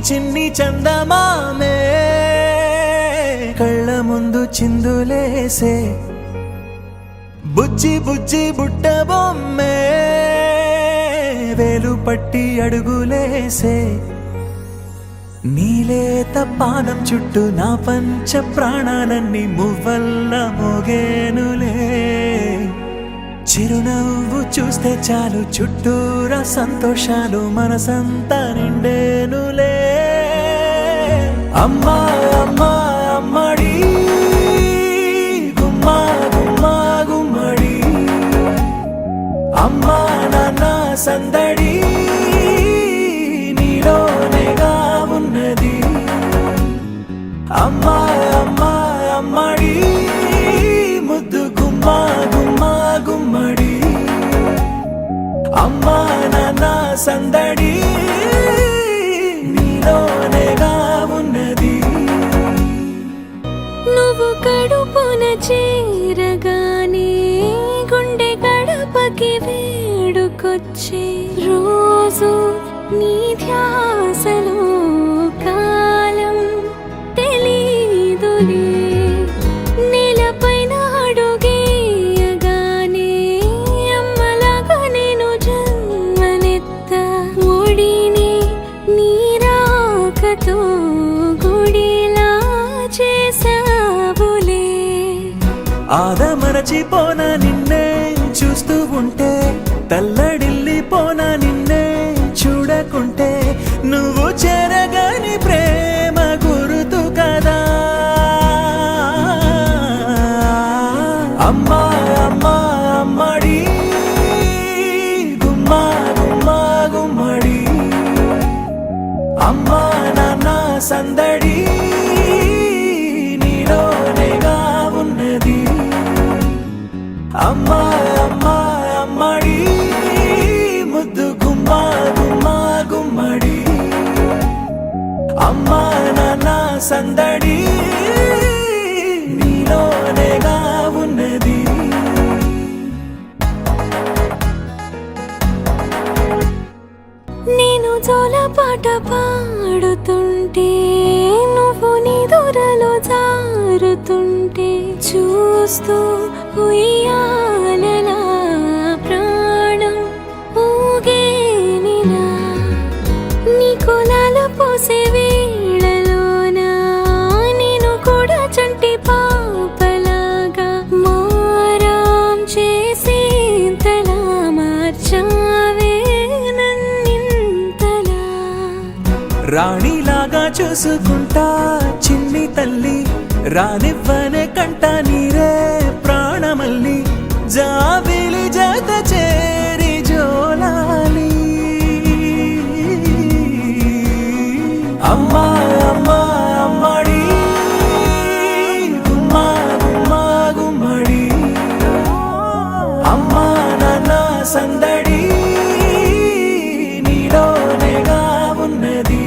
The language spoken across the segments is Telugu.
చిన్ని చందమామే కళ్ళ ముందు చిందులేసే బుజ్జి బుజ్జి బుట్ట బొమ్మే వేలు పట్టి అడుగులేసే నీలేత పానం చుట్టూ నా పంచ ప్రాణాలన్నీ మువ్వల్ల మోగేనులే చిరునవ్వు చూస్తే చాలు చుట్టూరా సంతోషాలు మనసంతా నిండేనులే అమ్మా అమ్మా అమ్మడి గుమ్మా గుమ్మా గుమ్మడి అమ్మా నాన్న సందడి నీలోనేగా ఉన్నది అమ్మా అమ్మా అమ్మడి ముద్దు గుమ్మా గుమ్మా గుమ్మడి అమ్మా నాన్న సందడి నీలోనేగా ఉన్నది నువ్వు కడుపున చేరగానే గుండె గడపకి వేడుకొచ్చే రోజు నీ ధ్యాసలో కాలం తెలీదులే నేలపైన అడుగేయగానే అమ్మలాగా నేను జన్మనెత్త ఒడిని నీరాకతో గుడిలా చేసావులే ఆదమరచిపోన నిన్నే చూస్తూ ఉంటే తల్లడిల్లిపోన నిన్నే చూడకుంటే నువ్వు చెరగని ప్రేమ గుర్తు కదా అమ్మా అమ్మా అమ్మడి గుమ్మా గుమ్మా గుమ్మడి అమ్మా నాన్న సందడి నీలోనేగా ఉన్నది అమ్మా అమ్మా అమ్మడి ముద్దు గుమ్మా గుమ్మా గుమ్మడి అమ్మా నాన్న సందడి నీలోనేగా ఉన్నది నేను జోలపాట పాడుతుంటే నువ్వు నీ దూరలో జారుతుంటే చూస్తూ ఉయ్యాలలా ప్రాణం ఊగేనినా నీ కులాల పోసే వేళలోనా నేను కూడా చంటి పాపలాగా మారాం చేసేంతలా మార్చావే నన్నింతలా రాణిలాగా చూసుకుంటా చిన్ని తల్లి రానివ్వనే కంట నీరే ప్రాణమల్లి జాబిలి జత చేరి జోలాలి అమ్మా అమ్మా అమ్మడి గుమ్మా గుమ్మా గుమ్మడి అమ్మా నాన్న సందడి నీలోనేగా ఉన్నది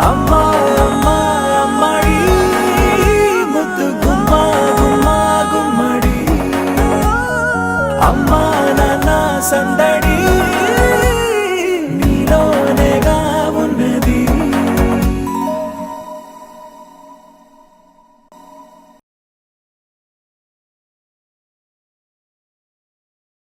అమ్మా అమ్మా అమ్మడి ముద్దు గుమ్మా గుమ్మా గుమ్మడి అమ్మా నాన్న సందడి